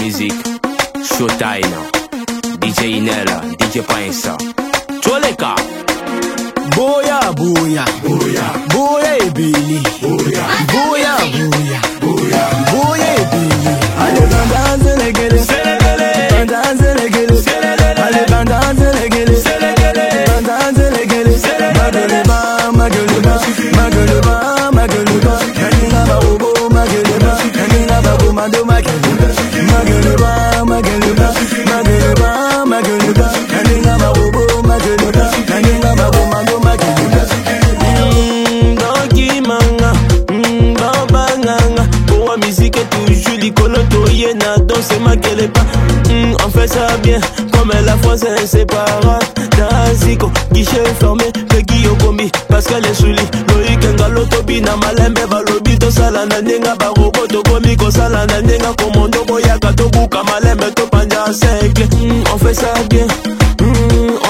music. Showtime. DJ Inela, DJ Painsa. Choleka. Boya, boya, boya, boya et Billy. Boya, boya, boya, boya, boya et Billy. Allez, bandance les gueules, bandance les gueules, allez, bandance les gueules, bandance les gueules. Ma gueule bas, ma gueule bas, ma gueule bas, ma gueule bas. Kanina ba bobo, ma gueule bas, kanina ba bobo, ma gueule bas, ma gueule bas, ma gueule bas, ma gueule bas, ma gueule bas. Kanina ba bobo, ma gueule bas, kanina ba bobo, ma gueule bas. On fait ça bien, comme la France est séparate. Dans guichet fermé, Peggy Yokombi, Pascal et Souli, Loïc Ngalotobi, Namalembe, Balobito, Salananenga, Barobo, Tokomi, Salananenga, Commando, Boyaka, Tobu, Kamalembe, Topanja, Secle. On fait ça bien.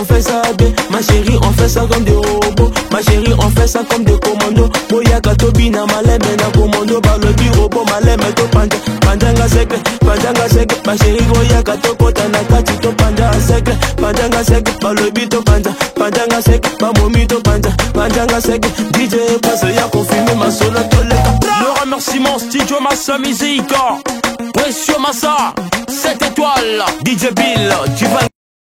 On fait ça bien, ma chérie, on fait ça comme des robots. Ma chérie, on fait ça comme des commandos. Boyaka tobi na malembe na commando. Balobi robot malembe to panja. Panjanga seke, ma chérie, boyaka to kota na kati to panja seke. Panjanga seke, balobi to panja. Panjanga seke, mamomi to panja. Panjanga seke, DJ passe ya confirmé ma solo to leka. Le remerciement Studio Massa Musica. Pression Massa, 7 étoiles. DJ Bill, tu vas.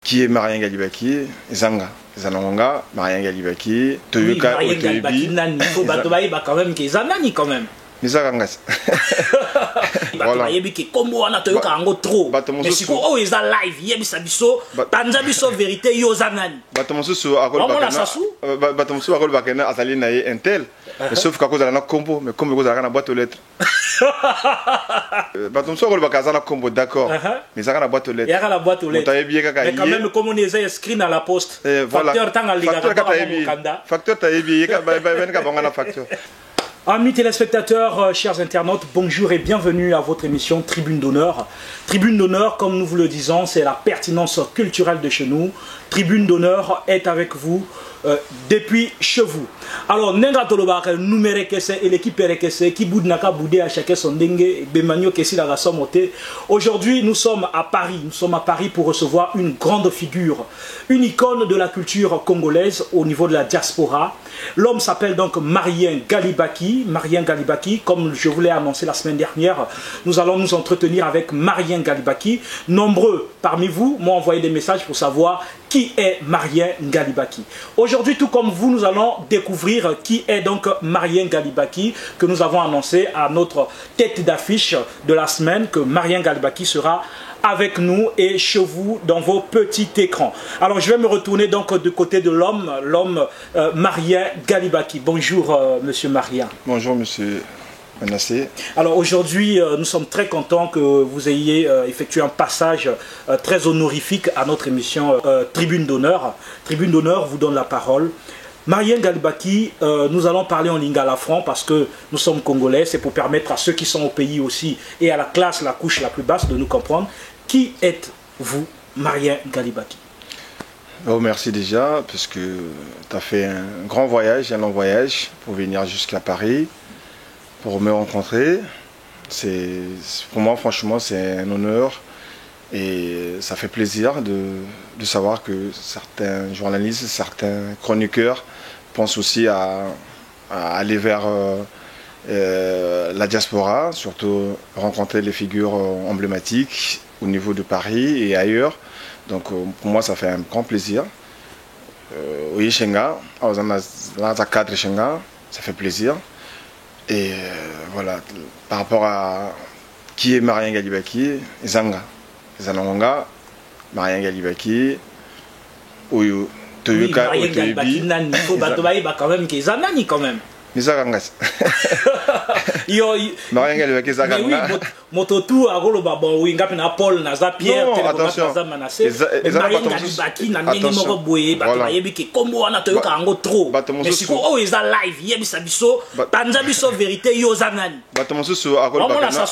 Qui est Marien Galibaki, Zanga, Zanonga, Marien Galibaki, Toyuka, Marien Galibaki, Nani, faut batobaye quand même qui Zanani quand même. Nizagangas. Voilà. Yebiki kombo ana Toyuka ango trop. Mais si ko o eza live, yebisa biso, tanza biso vérité yo Zanani. Batomosu akol bakena. Batomosu akol bakena azali na ye intel. Sauf qu'à cause de la combo, mais comme vous avez la boîte aux lettres. Batomosu akol bakazana combo d'accord. Mais ça a la boîte aux lettres. Il y a la boîte aux lettres. Mais quand même comme on est inscrit à la poste. Facteur tanga liga. Facteur taïbi, facteur. Amis téléspectateurs, chers internautes, bonjour et bienvenue à votre émission Tribune d'honneur. Tribune d'honneur, comme nous vous le disons, c'est la pertinence culturelle de chez nous. Tribune d'honneur est avec vous depuis chez vous. Alors, Nenga Tolobak, numéré kese et l'équipe kese qui boudnaka boudé à chacun son dengue, bemanio kesi la rasomote. Aujourd'hui, nous sommes à Paris. Nous sommes à Paris pour recevoir une grande figure, une icône de la culture congolaise au niveau de la diaspora. L'homme s'appelle donc Marien Galibaki. Marien Galibaki, comme je vous l'ai annoncé la semaine dernière, nous allons nous entretenir avec Marien Galibaki. Nombreux parmi vous m'ont envoyé des messages pour savoir qui est Marien Galibaki. Aujourd'hui, tout comme vous, nous allons découvrir qui est donc Marien Galibaki, que nous avons annoncé à notre tête d'affiche de la semaine, que Marien Galibaki sera avec nous et chez vous dans vos petits écrans. Alors je vais me retourner donc du côté de l'homme Marien Galibaki. Bonjour monsieur Marien. Bonjour monsieur Manassé. Alors aujourd'hui nous sommes très contents que vous ayez effectué un passage très honorifique à notre émission Tribune d'honneur. Tribune d'honneur vous donne la parole. Marien Galibaki, nous allons parler en lingala franc parce que nous sommes congolais, c'est pour permettre à ceux qui sont au pays aussi et à la classe, la couche la plus basse de nous comprendre. Qui êtes-vous, Marien Galibaki? Oh, merci déjà, parce que tu as fait un grand voyage, un long voyage pour venir jusqu'à Paris, pour me rencontrer. Pour moi, franchement, c'est un honneur et ça fait plaisir de savoir que certains journalistes, certains chroniqueurs pensent aussi à aller vers la diaspora, surtout rencontrer les figures emblématiques au niveau de Paris et ailleurs. Donc pour moi ça fait un grand plaisir. Oui, Shenga, dans un cadre Shenga, ça fait plaisir. Et voilà, par rapport à qui est Marien Galibaki, Zanga, Zanonga, Marien Galibaki, Oyo, Toyuka, Marien Galibaki, Nani, faut batobaye quand même qui est Zanani quand même. Nizagangas. Marien Galibaki Zaganga. Mais oui, mototu agolo babon winga pena Paul naza Pierre non, attention. Marien Galibaki na nini moko boye bato yebiki kombo wana toyoka ango trop. Mais si ko o eza live yebisa biso tanza biso vérité yo Zanani. Bato mosusu akolo bakena.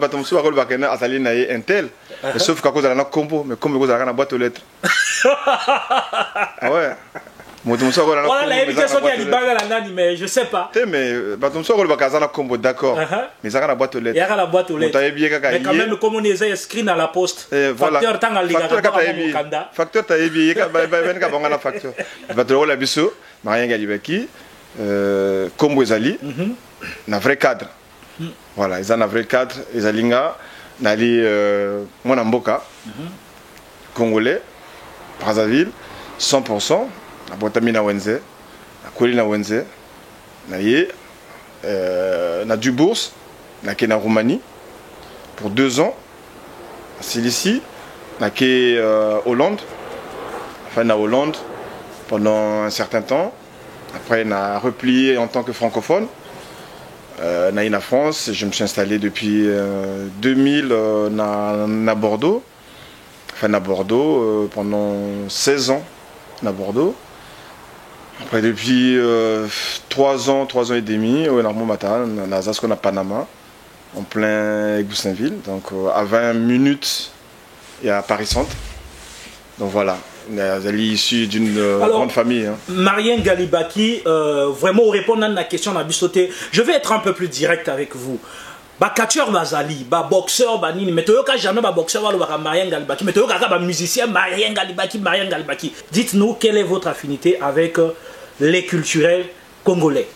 Bato mosusu akolo bakena azali na ye intel. Sauf qu'à cause de la combo, mais comme vous avez la boîte aux lettres. Ah ouais. Voilà l'invitation qui a libéré la nani, mais je sais pas. Mais batumso le bakazana combo d'accord. Mais ça a la boîte aux lettres. Il y a la boîte aux lettres. Mais quand même comme on est inscrit à la poste. Facteur tant à l'égard. Facteur taïbi, ben ka bangana facteur. Batoro la biso, Marien Galibaki, combo ezali, na vrai cadre. Voilà, ils ont un vrai cadre, ils ont nali mon amboka congolais, Brazzaville, 100%. Na botamina wenze, na kolina wenze, na ye, na du bourse, na ke na Roumanie pour 2 ans, à Cilicie, na ke Hollande, enfin na Hollande pendant un certain temps. Après, na replié en tant que francophone. Na eu na France, je me suis installé depuis 2000 na Bordeaux, enfin na Bordeaux pendant 16 ans à Bordeaux. Après depuis 3 ans et demi, on a ce qu'on a Panama, en plein Goussainville, donc à 20 minutes et à Paris Centre. Donc voilà. Elle est issue d'une grande famille. Hein. Marien Galibaki, vraiment au répondre à la question, on a sauté. Je vais être un peu plus direct avec vous. Catcheur Bazali, boxeur Banini, mais tu n'as jamais boxeur Marien Galibaki, mais tu as musicien Marien Galibaki. Dites-nous quelle est votre affinité avec les culturels congolais.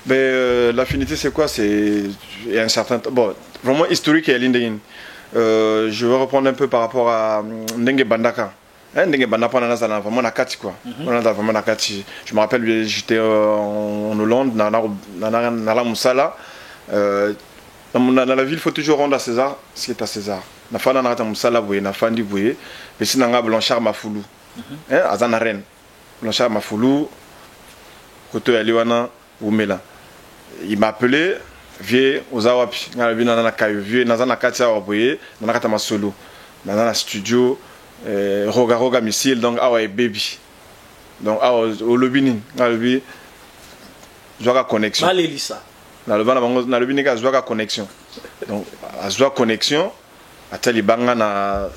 L'affinité c'est quoi? C'est un certain bon, vraiment historique et l'indéine. Je vais reprendre un peu par rapport à Ndenge Bandaka. Ndenge Bandaka, on a vraiment la kati quoi. On a vraiment la kati. Je me rappelle, j'étais en Hollande, dans la Moussala. Dans la ville, il faut toujours rendre à César ce qui est à César. Na fa na Moussala boye, na fa ndi boye. Mais sinon Blanchard Mafoulou. Azana Rennes. Blanchard Mafoulou. Côté Aliwana Oumela. Il m'a appelé. Vieux aux Awapi. Vieux Nazana Katia Waboye. Nanakata Masolo. Dans studio. Roga missile donc awa baby donc awa au lobby je vois connexion na le bini ka joie connexion donc a joie connexion a tali banga na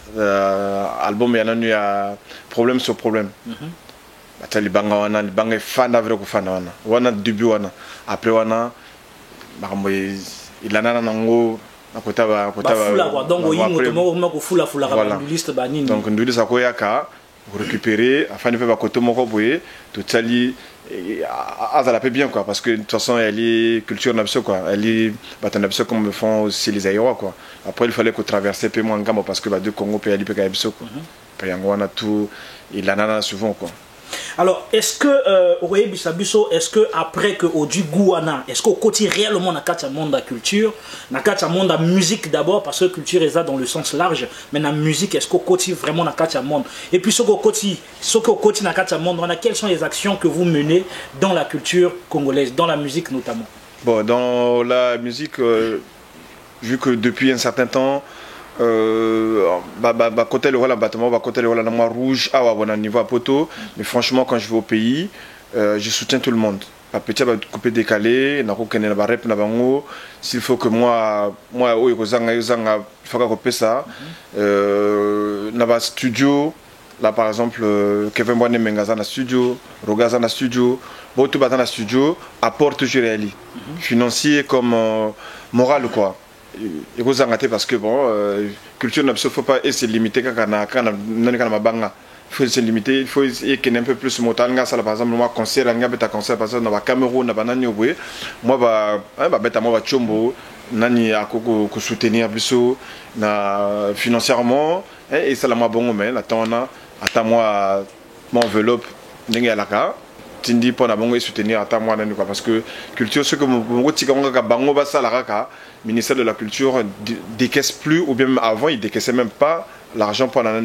album ya nanu ya problème sur problème a tali banga wana banga fanda vrai ko fanda wana début wana après wana bakambo ilana nango donc nous ça koyaka récupérer afin de faire côté moko boye tout sali ça peut bien quoi parce que de toute façon elle est culture nabso quoi elle est batanabso comme le font aussi les aérois quoi après il fallait que traverser peu moins ngamo parce que deux Congo peut aller peut kabso quoi puis on a tout il en a souvent quoi. Alors, est-ce que, est-ce que après que Odu Gouana, est-ce qu'au côté réellement na katia monde la culture, na katia monde la musique d'abord parce que culture est ça dans le sens large, mais la musique est-ce qu'au côté vraiment na katia monde et puis ce qu'au côté na katia monde, on a quelles sont les actions que vous menez dans la culture congolaise, dans la musique notamment? Bon, dans la musique, vu que depuis un certain temps côté le rôle bâtiment côté le rôle la rouge à un niveau à poteau mais franchement quand je vais au pays je soutiens tout le monde pas petit va couper décalé na ko kenela ba rep na bango s'il faut que moi o yozanga faut ka couper ça na ba studio là par exemple Kevin Boine Mengaza na studio Rogaza na studio Boto Bata na studio apporte toujours réali financier comme moral quoi. Il faut s'arrêter parce que bon, culture ne faut pas se limiter quand il faut se limiter, il faut qu'il y ait un peu plus de motards. Par exemple, moi, concert, concert, par exemple, dans le Cameroun, moi, moi, chombo, nani a soutenir financièrement, et ça, la bon mais attends moi, mon enveloppe, n'est-ce pas Tindi pour na soutenir à moi parce que culture ce que ministère de la culture décaisse plus ou bien avant il décaissait même pas l'argent pour la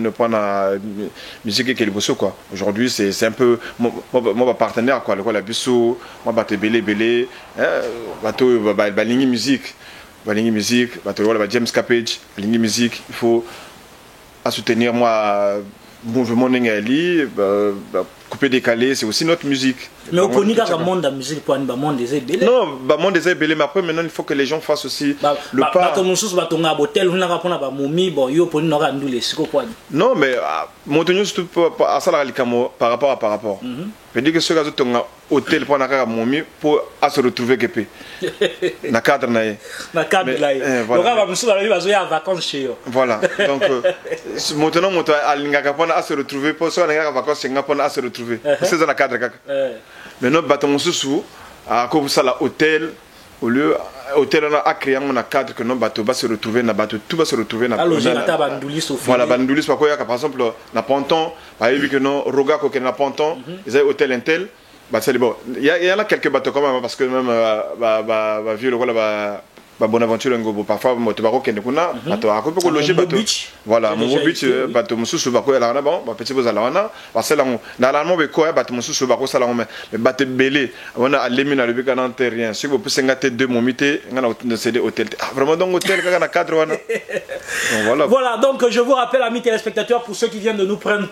musique et quelque quoi. Aujourd'hui c'est un peu mon partenaire quoi le biso moi batte belé bateau balingi musique bateau James Capage balingi musique il faut à soutenir moi mouvement n'engali coupé décalé, c'est aussi notre musique. Mais au Pony, quand le monde de la musique, pour un monde des ébélés. Non, le monde des ébélés, mais après, maintenant, il faut que les gens fassent aussi le pas. Non, mais mon tenue, surtout à ça, par rapport. Je dis que ceux qui ont un hôtel pour un momi pour se retrouver quelque na cadre naé. Na cadre naé. Voilà. Voilà. Donc maintenant mon à l'ingaka pour se retrouver pour soit l'ingaka vacances Singapour à se retrouver. C'est dans la cadre kaka. Mais notre bâtiment sous à comme ça la hôtel au lieu hôtel on a créé un cadre que nos bateaux va se retrouver na bateau tout va se retrouver na voilà bandoulis par quoi par exemple na ponton par exemple que non roga ko na ponton ils ont hôtel intel bah c'est bon il y en a quelques bateaux quand même parce que même vieux le voilà Bonaventure ngo parfois moto bako kende kuna bateau a ko loger bateau voilà mon but bateau mususu bako la na bon ba petit bozala wana parce que normalement be ko bateau mususu bako sala mais bateau belé on a lemina le bika nan rien si vous pouvez ngate deux momité ngana de céder hôtel vraiment donc hôtel ka na cadre wana voilà donc je vous rappelle amis téléspectateurs pour ceux qui viennent de nous prendre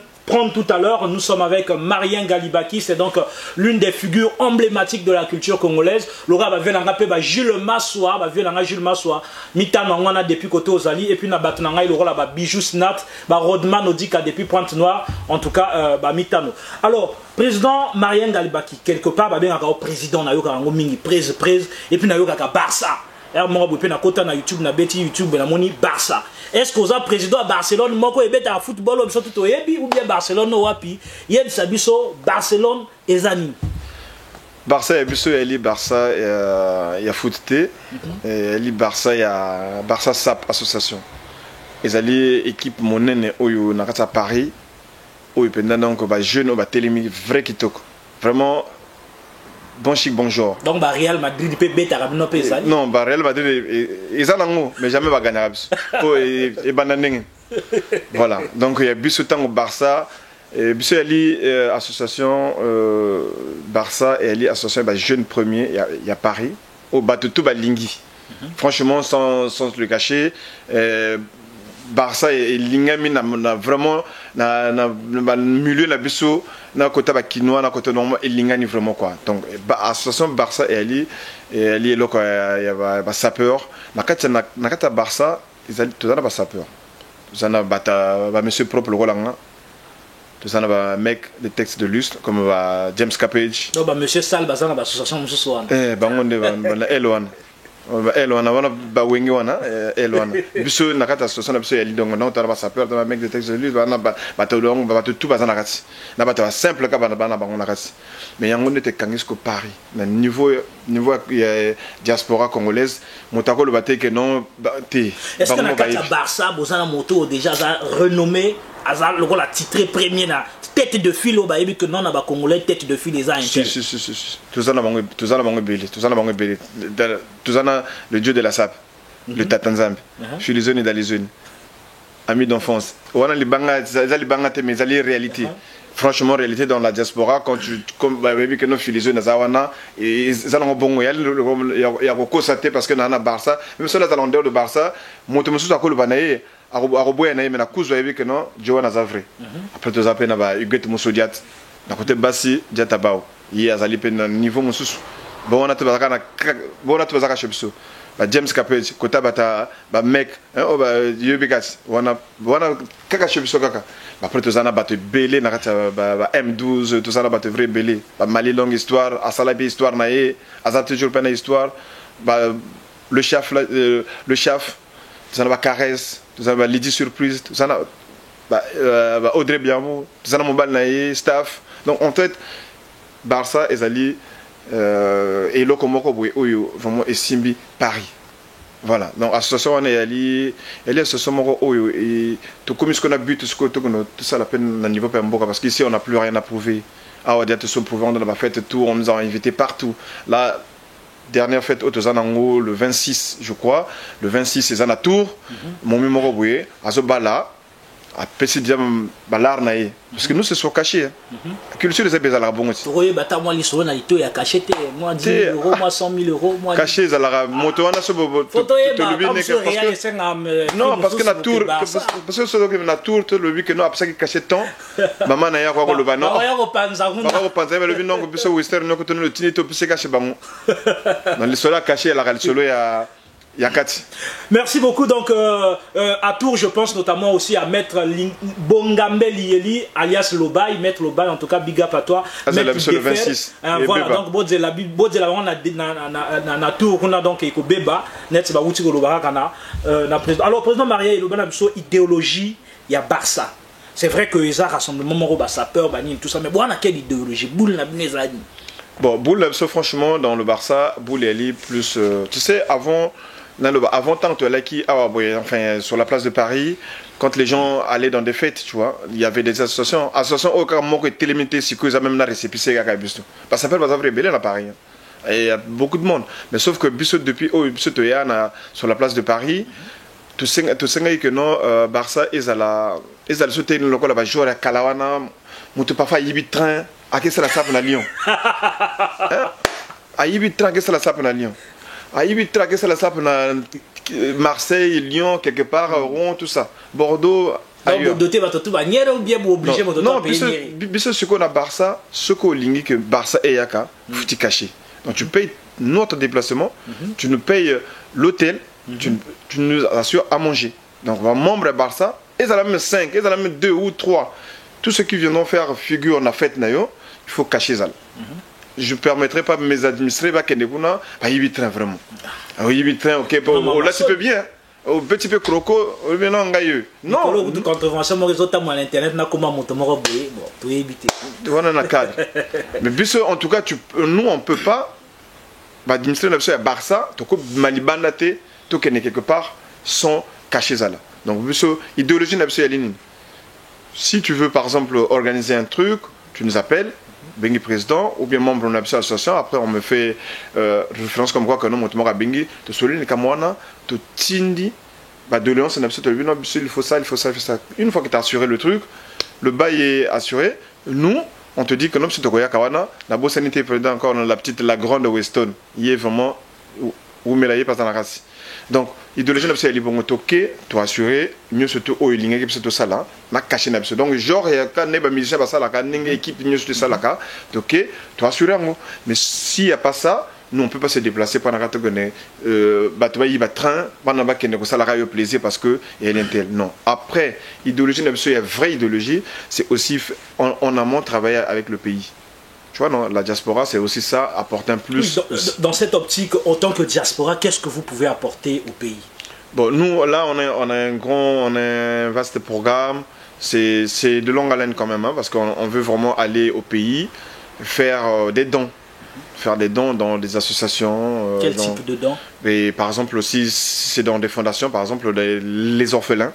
tout à l'heure, nous sommes avec Marien Galibaki, c'est donc l'une des figures emblématiques de la culture congolaise. Laura va venir rappeler Jules Massoua, va venir Jules Massoua, Mitano on a depuis côté Ozali et puis na batnanga il aura la bijou snat, Rodman Odika depuis Pointe Noire, en tout cas Mitano. Alors président Marien Galibaki quelque part va bien encore président na yoka mingi presse et puis na yoka Barça. Moi je na kota na YouTube na beti YouTube na moni Barça. Est-ce que vous êtes président à Barcelone, moi je suis football ou bien Barcelone ou Wapi, il y a Barcelone et Zani. Barça et Bissau, il y a Barça il y a foot T, il y a Barça il y a Barça SAP association. Ils allaient équipe monnaie au Nakata Paris, où ils pendant donc ba jeune ba télémi vrai qui toque. Vraiment bon chic bonjour. Donc Real Madrid peut bêta rabino pe ça. Non, Real Madrid ils en ont mais jamais va gagner. Oh et banane. Voilà. Donc il y a Bissau tant au Barça et Bissau Ali association Barça et Ali association ba jeune premier il y a Paris au Batutu Balingui. Franchement sans le cacher Barça et Lingami n'a vraiment na milieu la Bissau na côté bakinois na côté normal et Lingani vraiment quoi. Donc association Barça et Ali est là quoi il y a ba sapeur na kata Barça ils allaient tout ça ba sapeur. Tout ça na ba monsieur propre le Rolanga. Tout ça na ba mec des textes de lustre comme ba James Capage. Non ba monsieur Sal ba ça na ba association monsieur Swan. Bangonde ba Elwan. Elwana wana ba wengi wana Elwana biso nakata association na biso ya lidongo na otala ba sapeur na mec de texte de lui bana ba tolong ba tout ba na kati na ba simple ka bana bango na kati mais yango ndete kangis ko Paris na niveau ya diaspora congolaise motako le baté que non té est-ce que na kati Barça bozana moto déjà renommé azal le la titré premier na tête de file au baïbi que non na congolais tête de file les a si tout ça na bango belé tout ça na le dieu de la SAP le Tatanzambe je suis les zones dans les zones amis d'enfance wana libanga te mais ali réalité franchement réalité dans la diaspora quand tu comme baïbi que non filizo na zawana et ça na bongo ya ko constater parce que na Barça même sur la talendeur de Barça moto mususu akolo banaye aroboya na yemena kuzo yebi que non Joana Zavre après tout ça pe na ba Huguette Moussodiat na côté Bassi Diatabao yi azali pe na niveau mususu bon on a tout bazaka chebso ba James Capage kota bata ba mec o ba yebikas wana kaka chebso kaka après tout ça na bato belé na kata ba M12 tout ça na bato vrai belé ba Mali longue histoire asala bi histoire na ye azat toujours pe na histoire ba le chef tout ça na ba caresse tout ça va Lydie Surprise tout ça Audrey Biamo tout ça na mobile na staff donc en fait Barça ezali et lokomoko boy oyo vraiment esimbi Paris voilà donc association on est association moko oyo et tout comme ce qu'on a but tout ça la peine à niveau pemboka parce qu'ici on n'a plus rien à prouver on a tout prouvé on a fait tout on nous a invités partout là dernière fête au Tozanango le 26 je crois le 26 c'est à la tour mon numéro boye azobala après c'est déjà balar naïe parce que nous c'est sur caché la culture des ébés à la bon aussi oui bah t'as moi les souvenirs il y a caché moi 10 000 euros moi 100 000 euros moi caché à la moto on a ce beau photo non parce que la tour parce que ce que la tour tout le but que nous après ça qui caché tant maman naïa quoi le banon on pense mais le but non que ce western non que tu le tini tout c'est caché bango dans les sols cachés la réalité solo il y a 4. Merci beaucoup. Donc, à Tours, je pense notamment aussi à Maître Bongambe Lieli, alias Lobaï. Maître Lobaï, en tout cas, big up à toi. C'est le 26. Voilà, donc, Bodzela, on a Tours, on a donc Beba, net, c'est Bawuti Golobara, alors, président Maria, il y a une idéologie, il y a Barça. C'est vrai que les rassemblements, Moro, sapeur, Banin, tout ça, mais bon, on a quelle idéologie? Boule, bon, Boule, franchement, dans le Barça, Boule est plus. Tu sais, avant tant que là qui enfin sur la place de Paris, quand les gens allaient dans des fêtes, tu vois, il y avait des associations au cas où était limité si que même la récépissé à Bisto parce que ça fait pas vrai à Paris et il y a beaucoup de monde mais sauf que Bisto depuis Bisto sur la place de Paris tout ça que non Barça ils allaient sauter le local va jouer à Kalawana mutu parfois yibi train à qu'est-ce que la sape na Lyon à yibi train qu'est-ce que la sape na Lyon à Ibitra, qu'est-ce que la sape na Marseille, Lyon, quelque part, Rouen, tout ça. Bordeaux, ailleurs. Non, ce qu'on a Barça, ce qu'on a que Barça et Yaka, faut caché. Donc tu payes notre déplacement, tu nous payes l'hôtel, tu nous assures à manger. Donc on membre de Barça, ils ont même 5, ils ont même 2 ou 3. Tous ceux qui viendront faire figure en la fête, il faut cacher ça. Je ne permettrai pas mes administrés à Kenekuna à y train vraiment. À y train, ok, là tu peux bien. Au petit peu croco, non, gailleux. Non. Toute contravention, moi, les autres, moi, l'internet, n'a comment monter mon robot, bon, pour éviter. Voilà, un cadre. Mais en tout cas, nous, on ne peut pas administrer à Barça, tu peux Malibandate, tu connais quelque part, sans cacher ça là. Donc, idéologie n'a pas Yaline. Si tu veux, par exemple, organiser un truc, tu nous appelles. Bengi président ou bien membre de l'association, après on me fait référence comme quoi que nous montons à Bengi, tu soulignes que moi tu tindi de Léon c'est il faut ça, il faut ça, il faut ça. Une fois que tu as assuré le truc, le bail est assuré, nous on te dit que nous c'est Tokoya Kawana, la bonne sanité président encore la grande Weston, il est vraiment où mélaillé par la race. Donc idéologie n'a pas été bon toqué, tu as assuré mieux surtout au ligne qui c'est tout ça là, n'a caché n'a pas. Donc genre il y a quand n'est pas musicien pas ça là, quand n'est équipe mieux surtout ça là, ok, tu as assuré en. Mais s'il y a pas ça, nous on peut pas se déplacer pendant que tu connais, bah tu vas y va train pendant que tu ça la plaisir parce que il y a l'intel. Non. Après idéologie n'a pas il y a vraie idéologie, c'est aussi en amont travailler avec le pays. Tu vois, non, la diaspora, c'est aussi ça, apporter un plus. Dans cette optique, en tant que diaspora, qu'est-ce que vous pouvez apporter au pays? Bon, nous, là, on a un vaste programme. C'est de longue haleine quand même, hein, parce qu'on veut vraiment aller au pays, faire des dons. Faire des dons dans des associations. Quel type de dons? Et, par exemple, aussi, c'est dans des fondations, par exemple, les orphelins.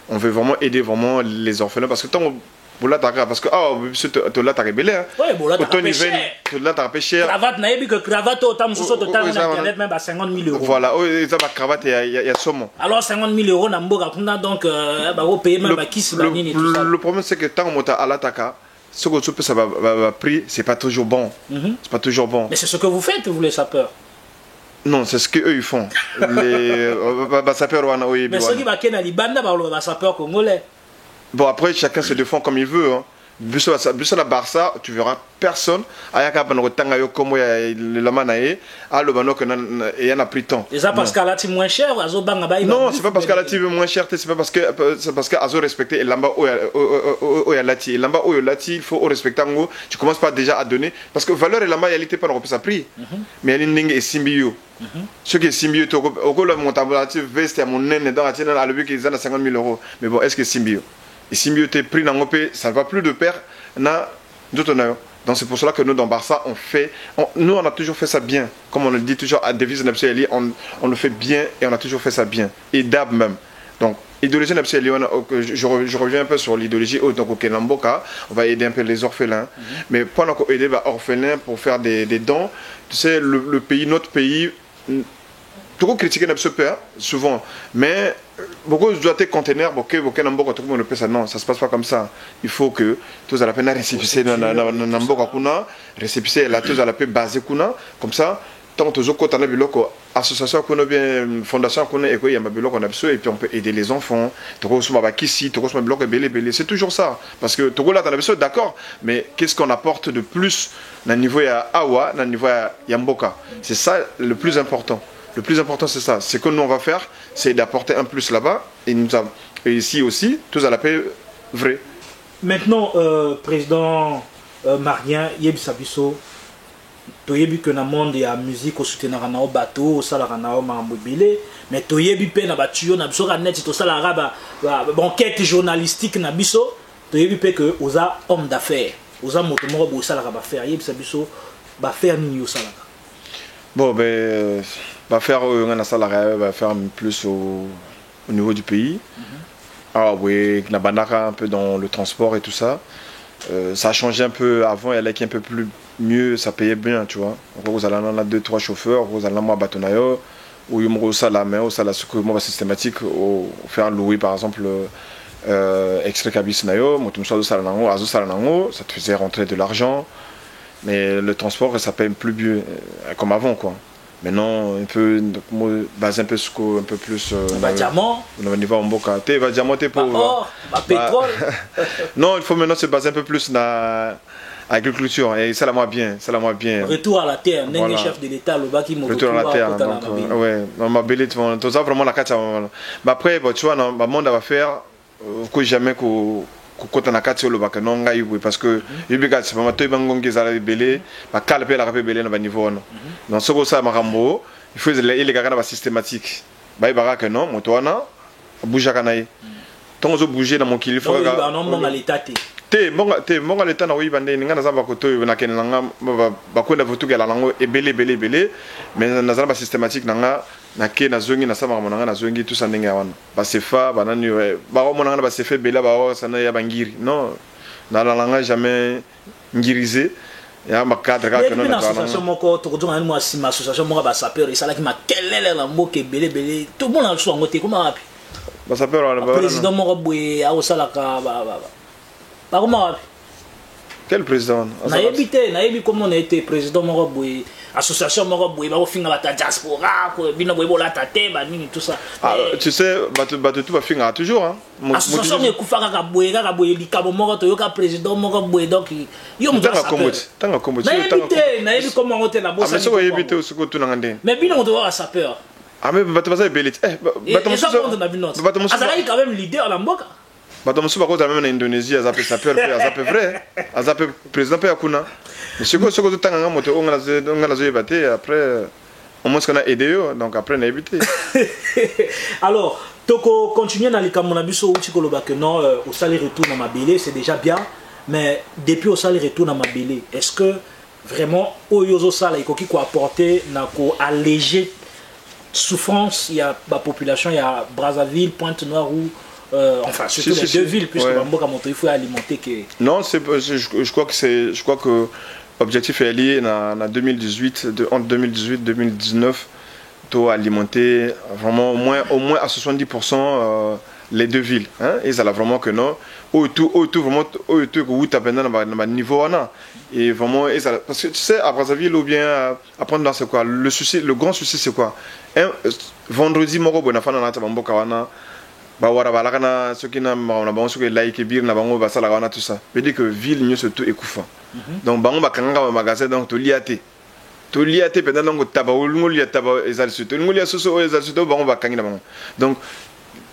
On veut vraiment aider vraiment les orphelins, parce que tant parce que là t'as rébellé ouais bon là t'as pêché cravate n'a que cravate autant sur total internet même à 50 000 euros voilà ça va cravate il y a somme alors 50 000 euros n'amboga donc bah au payer même qui se banine et tout ça le problème c'est que tant on à l'attaque ce que tu peux ça va prix c'est pas toujours bon c'est pas toujours bon mais c'est ce que vous faites vous les sapeurs. Non, c'est ce qu'eux ils font. Les sapeurs oui. Mais ceux qui va ken à Libanda bah sapeurs congolais. Bon, après, chacun se défend comme il veut. Hein. Busso la Barça, tu verras personne. Ayaka Banotanga Yokomo Lamanae, à Lobano et en a pris tant. Et ça parce qu'à la team moins cher, Azo Bangabaï. Non, c'est pas parce qu'à la team moins cher, c'est pas parce que Azo respecté et Lamba Oyalati. Et Lamba Oyalati, il faut respecter Ango. Tu commences pas déjà à donner. Parce que valeur et Lamba Yalité pas sa prix. Mais Aline et Simbio. Ce qui est Simbio, au la montabulative veste à mon naine dans la tienne à le but qu'ils ont à 50 000 euros. Mais bon, est-ce que Simbio? Et Simbio t'es pris dans l'OP, ça ne va plus de pair. Donc c'est pour cela que nous dans Barça, nous on a toujours fait ça bien. Comme on le dit toujours à Devise Napseli, on le fait bien et on a toujours fait ça bien. Et d'ab même. Donc idéologie Napseli, je reviens un peu sur l'idéologie. Donc au Kenamboka, on va aider un peu les orphelins. Mais pendant qu'on aide les orphelins pour faire des dons, tu sais, le pays, notre pays, tout critiquer notre père souvent, mais beaucoup de conteneurs, beaucoup de personnes, non, ça se passe pas comme ça. Il faut que tous à la peine récépissé récépissé là tous à la peine basé comme ça. Tant que nous avons association, bien fondation, et puis on peut aider les enfants. C'est toujours ça. Parce que Togo là, d'accord, mais qu'est-ce qu'on apporte de plus dans le niveau à Awa, dans le niveau à Yamboka? C'est ça le plus important. Le plus important, c'est ça. Ce que nous on va faire, c'est d'apporter un plus là-bas. Et ici aussi, tous à la paix vrai. Maintenant, président Marien Yebsabiso, tu as vu que dans le monde, il y a la musique, au soutien au bateau, au salaire mobile, mais tu as vu que dans le net, tu as la banquette journalistique, tu as vu que vous êtes homme d'affaires, vous êtes motomoro, vous êtes faire, Yebsabiso, faire ni salaire. Bon, ben, va faire un salarié, va faire plus au niveau du pays. Ah oui, un peu dans le transport et tout ça. Ça a changé un peu avant, il y a qui un peu plus mieux, ça payait bien, tu vois. Vous allez en 2-3 chauffeurs, vous allez en bâtonnaire, ou vous allez la main, ou ça la secours systématique, ou faire louer par exemple extrait cabis nayo, ça te faisait rentrer de l'argent, mais le transport ça paye plus bien comme avant quoi. Maintenant, un peu basé un peu sur un peu plus diamant. On niveau en boca. Diamant t'es pauvre. Pétrole. Non, il faut maintenant se baser un peu plus dans l'agriculture et ça la moi bien, Retour à la terre, voilà. Chef de l'État le bas qui me retour à la terre. Donc ouais, ma belle tout ça vraiment la carte. Après tu vois dans le monde va faire que jamais quand on a quatre le bac non parce que il y a c'est pas toi bangon qui ça belé ba calper la belé dans niveau non donc ce que ça marambo il faut les gars dans systématique ba ibara que non motoana bouger kanaï tant zo bouger dans mon qu'il faut ga non mon à l'état te mon à l'état na oui bande ninga na ba ko to na ken langa ba ko na votu ga la lango e belé mais na za ba systématique nanga na ke na zongi na sama monanga na zongi tout ça ndenge wana ba sefa ba nani ba ko monanga ba sefa bela ba ça na ya bangiri non na la langa jamais ngiriser ya ma cadre ka que non na association moko to ko zonga mo asima association moko ba sapeur et ça la ki ma kelele la mboke belé tout le monde a so ngote comment api ba sapeur wala ba président moko boye a osala ka ba comment api quel président na yebi comment on a été président moko boye association moko boye ba ofinga bata diaspora ko bino boye bola tate ba nini tout ça tu sais bato tout va finga toujours hein association ne kufaka ka boye likabo moko to yoka président moko boye donc yo mo tanga kombo na yebi comment on la bossa mais so yebite usuko tu ngande mais bino on doit sapeur mais bato baza belit bato mo azala quand même leader la mboka bato mo suba ko même en Indonésie azape sapeur azape vrai azape président pe akuna ce que tu as moto on a débattu après au moins qu'on a aidé donc après on a évité. Alors toko continuer dans les camonabiso ou tikoloba que non au salaire retour dans ma belé c'est déjà bien mais depuis au salaire retour dans ma belé est-ce que vraiment au yozo sala il faut apporter na ko alléger souffrance il y a la population il y a Brazzaville Pointe-Noire ou enfin surtout les deux villes puisque Bamboka Moto il faut alimenter que non c'est je crois que l'objectif est lié en 2018 entre 2018 et 2019 to alimenter vraiment au moins à 70% les deux villes hein et ça là vraiment que non au tout vraiment au tout où tu as dans niveau là et vraiment et ça parce que tu sais à Brazzaville ou bien à prendre dans c'est quoi le grand souci c'est quoi vendredi moko bona fana na Bamboka wana ba wara ba lakana soki na ba bango soki like bir na bango ba sala wana tout ça veut dire que ville nyo surtout ekufa donc bango ba kanga ba magasin donc to liate pendant donc taba ulungu liate taba ezal surtout ulungu liate soso ezal surtout bango ba kangi na bango donc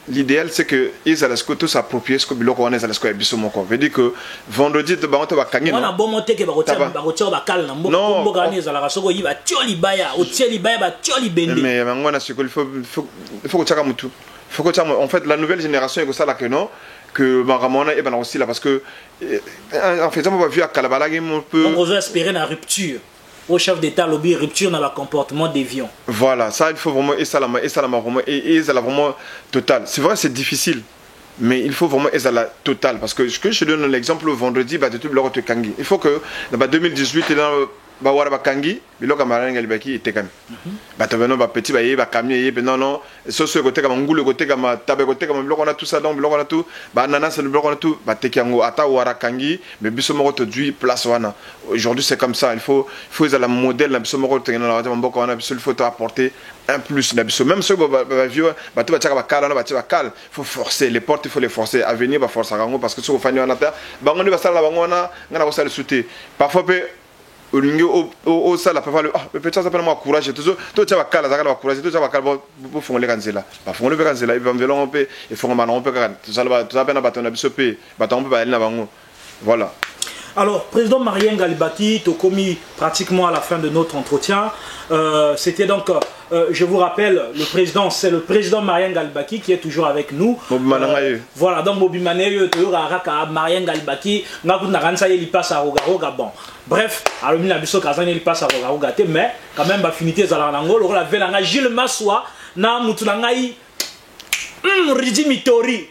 l'idéal c'est que ezal sko to s'approprier ce que biloko wana ezal sko ya biso moko veut dire que vendredi to bango to ba kangi na bon monter que ba rotia ba kala na mboka wana ezala soko yiba tioli baya o tioli baya ba tioli bende mais bango na siko il faut que chaka mutu faut que en fait la nouvelle génération est ça là que non que Maramona et ben aussi là parce que en fait on va voir à Kalabala on peut on veut espérer la rupture au chef d'état lobby rupture dans le comportement déviant voilà ça il faut vraiment et ça là vraiment et ça là vraiment total c'est vrai c'est difficile mais il faut vraiment et ça là total parce que je te donne l'exemple le vendredi bah de tout le kangi il faut que dans 2018 et dans ba wara bakangi biloko Marianne Galibaki etekami bato beno ba petit ba ye ba camion ye non non soso côté comme ngulu côté comme tabe côté comme biloko na tout ça donc biloko na tout ba ananas biloko na tout ba tekiango ata wara kangi mais biso moko to dui place wana aujourd'hui c'est comme ça il faut la modèle na biso moko to na la mboko wana biso il faut apporter un plus na biso même ceux ba vieux ba to ba tchaka ba kala na ba tchaka kala faut forcer les portes il faut les forcer à venir ba forcer rango parce que so fani wana ta ba ngoni ba sala ba ngona ngana ko sala souter parfois pe au sala pa ah peut-être ça s'appelle moi courage tout ça va cala ça va courage tout ça va cala pour fongoler kanzela ba fongoler kanzela ils vont velon pe et fongoler on peut kan tout ça pena baton na biso pe baton pe ba na bango voilà. Alors, président Marianne Galibaki, tu as commis pratiquement à la fin de notre entretien. C'était donc, je vous rappelle, le président, c'est le président Marianne Galibaki qui est toujours avec nous. Voilà, donc Mobimane, Marianne Galibaki, il passe à Roga. Bon, bref, alors il passe à Roga, mais quand même, affinité Zalango, la Velanga, Gilles Massoua, na Moutulangaï. Ridi Mitori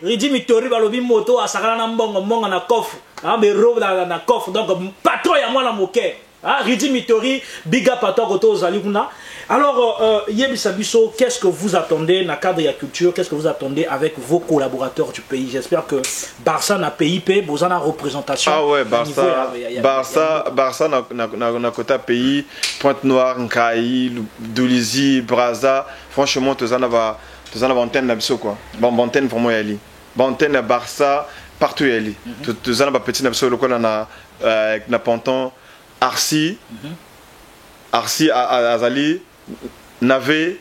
balobi moto asakala na mbongo na coffre be robe na coffre donc patron ya moi la moquette Ridi Mitori big up à toi koto ozali kuna. Alors Yebisa Biso, qu'est-ce que vous attendez dans le cadre de la culture, qu'est-ce que vous attendez avec vos collaborateurs du pays? J'espère que Barça na PIP vous en a représentation. Ah ouais, Barça na côté pays Pointe-Noire, Nkaï, Doulizi, Brazza, franchement tout ça va tout ça na antenne na biso quoi. Bon antenne vraiment yali. Bon antenne na Barça partout yali. Tout ça na petit na biso lokona na Panton, Arsi, Arsi Azali, Navé,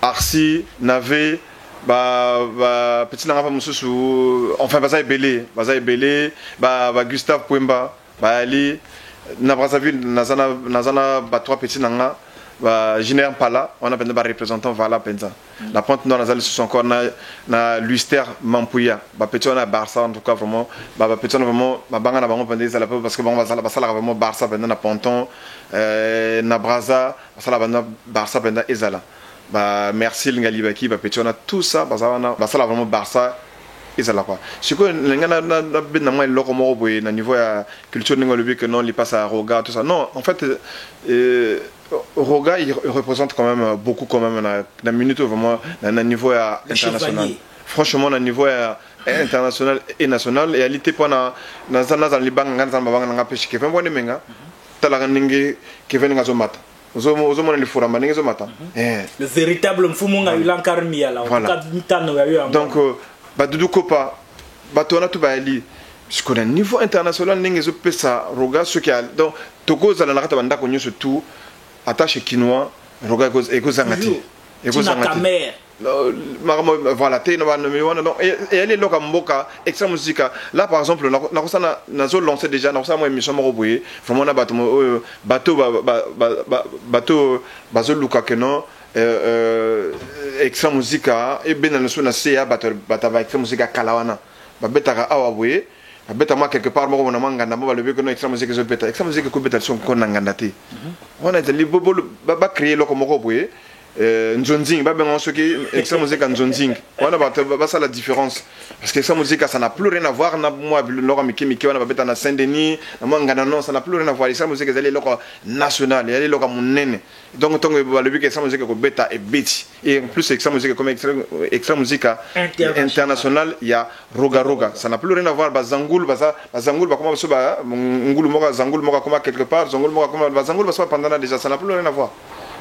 Arsi, Navé, petit na ngapa mususu enfin baza ebele, Gustave Pouemba, Ali na Brazzaville nazana ba trois petits nanga. Général Pala, on a besoin de représentants Vala Penza. La pointe nord nazali sont encore na Luster Mampouya. Petit on a Barça en tout cas vraiment. Petit on a vraiment banga na bango pendant ça parce que bon va ça vraiment Barça pendant na Ponton, na Brazza, ça la Barça pendant Ezala. Merci Galibaki, petit on a tout ça, ça la vraiment Barça. Ezala quoi. Ce que l'engana na ben moi loko moko boye na niveau ya culture n'ingolobi que non il passe à Roga tout ça. Non, en fait Roga il représente quand même beaucoup quand même na minute vraiment na niveau international. Franchement na niveau international et national etalité pour na za libanga ngana mabanga nga peshi ke fembone menga tala ningi ke venga zo mata. Ozo mona le furamba ningi zo mata. Le véritable mfumunga ilankarmia la. Donc Doudou Kopa, Batona Toubaali, parce qu'on a un niveau international, n'engage pas ça, Roga, ce qui a donc Togo, ça n'a pas connu surtout, attaché quinoa, Roga, Egozangati. Voilà, et elle est là comme Mboka, extra musique. Là, par exemple, nous avons lancé déjà, nous avons émission Moroboué, vraiment, bateau, Luka Kenon. Extra musica et ben na CA batava extra musica kalawana babetaka awabwe babeta moi quelque part mo na manga na ba le que no extra musica zo beta extra musica ko beta son ko nanganda te on a li bobo ba créer loko moko boye Nzonzing ba ben ce qui extra musica Nzonzing on a ba ça la différence parce que extra musica ça n'a plus rien à voir na moi loko miki on a babeta na Saint-Denis na manga non ça n'a plus rien à voir extra musica zali loko national et loko munene donc le but extra musica ko beta et beti et en plus extra musica comme extra musica international il y a Roga ça n'a plus rien à voir bazangul ba comment so ba ngulu moka zangul moka comme quelque part zangul moka comme bazangul ba so pendant déjà ça n'a plus rien à voir.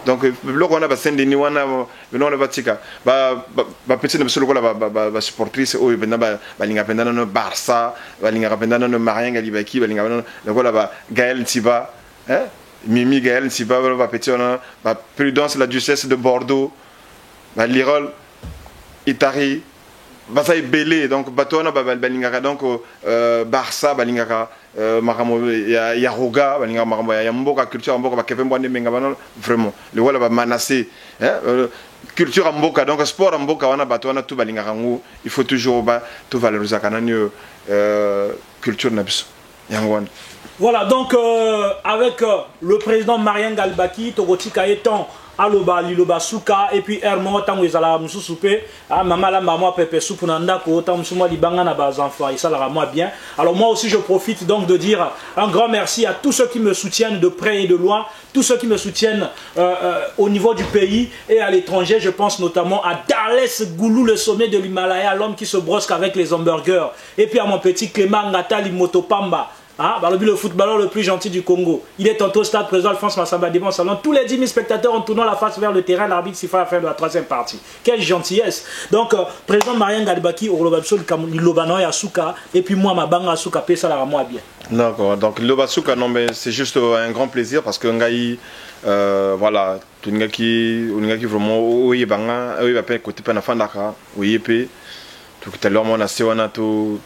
Donc le on a ba Saint-Denis wana non ba tika ba petit na biso lokola ba supportrice o benda ba linga pendana no Barça ba linga pendana no Marianne Galibaki ba linga lokola ba Gaël Tiba Mimi Gaël Tiba ba petit on a ba Prudence la diocèse de Bordeaux ba Lirol Itari ba ça belé donc bato na ba linga donc Barça ba linga makamo ya Roga balinga makamo ya mboka culture mboka ba kevin bwande menga bana vraiment le wala ba menacé culture mboka donc sport mboka wana bato wana tout balinga kangu il faut toujours ba tout valoriser kanani culture na biso yangwana. Voilà donc avec le président Marianne Galibaki Togotika étant aloba liloba suka et puis hermo tango ezala musu souper maman la maman pepe soupe nanda ko tango musu moi libanga na bas enfants et ça la moi bien. Alors moi aussi je profite donc de dire un grand merci à tous ceux qui me soutiennent de près et de loin, tous ceux qui me soutiennent au niveau du pays et à l'étranger. Je pense notamment à Darles Goulou, le sommet de l'Himalaya, l'homme qui se brosse avec les hamburgers, et puis à mon petit Clément Ngatali Motopamba. Le footballeur le plus gentil du Congo. Il est tantôt au stade président Alphonse Massamba Débon Salon. Tous les 10 000 spectateurs en tournant la face vers le terrain. L'arbitre s'y fait à la fin de la troisième partie. Quelle gentillesse. Donc, président Marianne Galibaki, Lobano et Asuka. Et puis moi, ma banga Asuka, ça la moi bien. D'accord. Donc, Lobasuka, non, mais c'est juste un grand plaisir parce que Ngaï, voilà, tout le qui vraiment, oui, banga, oui, va pas côté Panafandaka, oui, et puis, tout à l'heure, on a séwana tout.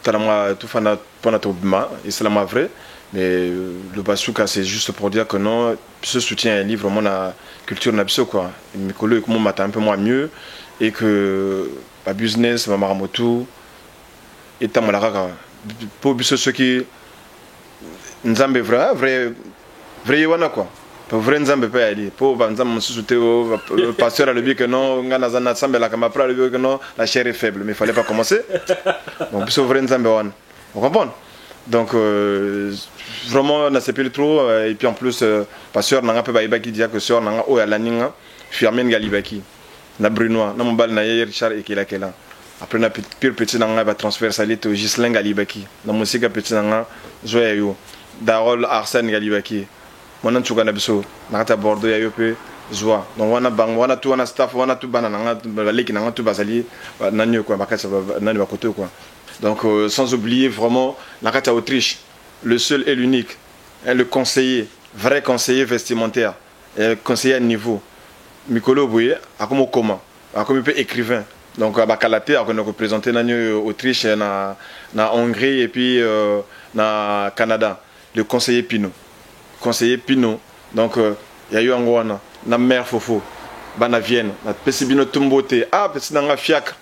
Tout fana tout bima et c'est la vrai, mais le Basuka c'est juste pour dire que non, ce soutien un livre vraiment la culture n'abso quoi. Mes collègues comment m'attend un peu moins mieux et que pas business ma maramoto et tamalara pour ceux qui nzambe vrai wana quoi. Pour vrai nzambe pas aller pour nzambe souté le pasteur a le dit que non ngana zana sambe la kama pra le dit que non la chair est faible mais il fallait pas commencer. Donc plus vrai nzambe wana. Vous comprenez? Donc vraiment on a séparé trop et puis en plus pasteur nanga pe ba qui dit que sœur nanga o ya laninga firmen galibaki na brunois na mbal na Richard et kila kela. Après na pire petit nanga va transférer ça au Gislin galibaki. Na musique petit nanga joyeux Darol Arsène galibaki. Moi non tu connais biso nakata Bordeaux ya yope joie donc wana bang wana tout wana staff wana tout bana nanga baleki nanga tout bazali nanyo quoi bakasa nani ba côté quoi donc sans oublier vraiment nakata Autriche le seul et l'unique le conseiller vrai conseiller vestimentaire conseiller à niveau Mikolo Bouye akomo comment akomo peu écrivain donc bakalate akono représenter nanyo Autriche na Hongrie et puis na Canada le conseiller Pinot donc il y a eu un gouana na mère Fofo bana Vienne na pesibino tumbote petit nanga fiacre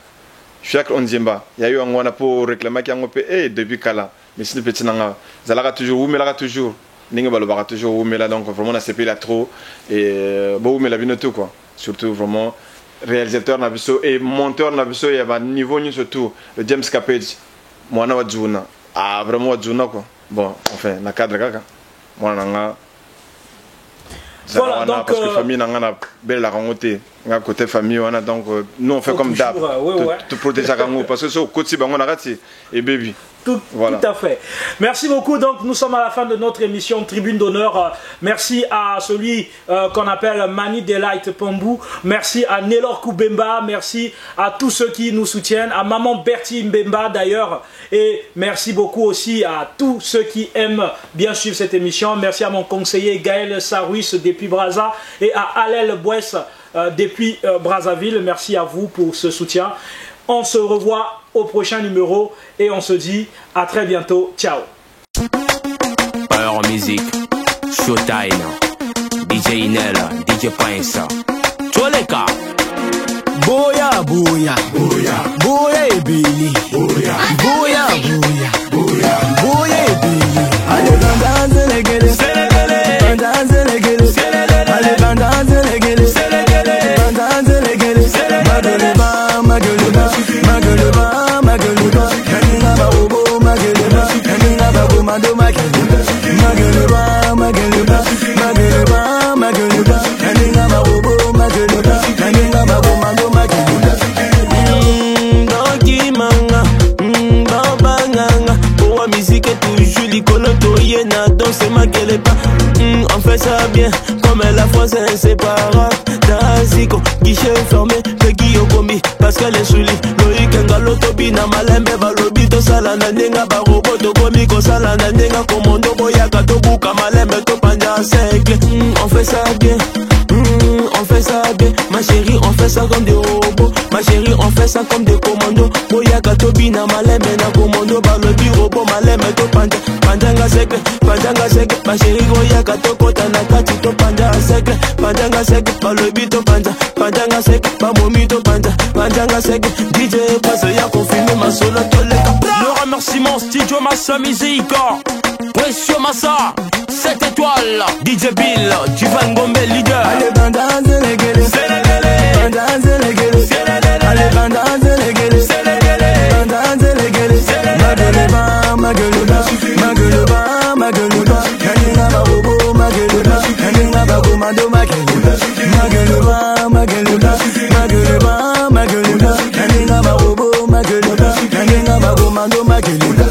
on diemba il y a eu un gouana pour réclamer qui ngopé depuis kala mais c'est petit nanga zalaka toujours ou melaka toujours ninga balobaka toujours ou mela donc vraiment on a sepé là trop et bon mais la binoto quoi surtout vraiment réalisateur na biso et monteur na biso il y a un niveau ni surtout le James Capage mwana wa Juna vraiment wa Juna quoi bon enfin na cadre kaka voilà donc parce que famille n'a belle la rencontre côté famille on a donc nous on fait comme d'hab te protéger parce que au côté on a raté et baby voilà. Tout à fait. Merci beaucoup. Donc nous sommes à la fin de notre émission Tribune d'honneur. Merci à celui qu'on appelle Mani Delight Pambou. Merci à Nelor Koubemba. Merci à tous ceux qui nous soutiennent. À Maman Bertie Mbemba d'ailleurs. Et merci beaucoup aussi à tous ceux qui aiment bien suivre cette émission. Merci à mon conseiller Gaël Saruis depuis Brazza et à Alel Bouès depuis Brazzaville. Merci à vous pour ce soutien. On se revoit au prochain numéro et on se dit à très bientôt. Ciao. Power Music, Showtime, DJ Inela, DJ Painsa. Tcholeka. Boya, boya, boya, boya et Billy. Boya, boya, boya, boya, boya et Billy. Allez, bandaz, les gueules. Bandaz, les gueules. Allez, bandaz, les gueules. Bandaz, les gueules. Ma gueule bas, ma gueule bas, ma gueule bas. Kanina ba obo, ma gueule bas. Kanina ba bo mando, ma gueule bas. Ma gueule bas, ma gueule bas, ma gueule bas, ma gueule bas. Kanina ba obo, ma gueule bas. Kanina ba bo mando, ma gueule bas. Doki manga, baba nganga. Pour la musique toujours l'icône toye na danse ma gueule bas. On fait ça bien, comme la fois c'est inséparable. Taziko, guichet fermé, peki yokomi, Pascal et Souli, Loïc Ngaloto bina malembe balobito sala na nenga barobo to komi ko sala na nenga komondo boyaka to buka malembe to panja secle. On fait ça bien, on fait ça bien, ma chérie, on fait ça comme des robots, ma chérie, on fait ça comme des commandos. Boyaka to bina malembe na komondo balobi robot malembe to panja, panjanga secle, ma chérie boyaka to kota na kati to panja secle, panjanga secle balobi to panja, panjanga secle ba momi to panja, panjanga secle DJ passe ya confirmer ma solo to le. Le remerciement Studio Massa Music. Monsieur Massa, 7 étoiles. DJ Bill, tu vas Ngombe leader. Allez, banda, zéléguélé. Banda, zéléguélé. Allez, banda, zéléguélé. Banda, zéléguélé. Ma gueule ba, ma gueule ba. Ma gueule ba, ma gueule ba. Kaninga ba bobo, ma gueule ba. Kaninga ba komando, ma gueule ba. Ma gueule ba, ma gueule ba. Ma gueule ba, ma gueule ba. Kaninga ba bobo, ma gueule ba. Kaninga ba komando, ma gueule ba.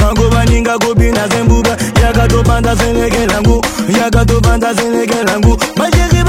Mango baninga gobina zembuga yaga to banda zenegelangu yaga to banda zenegelangu majeri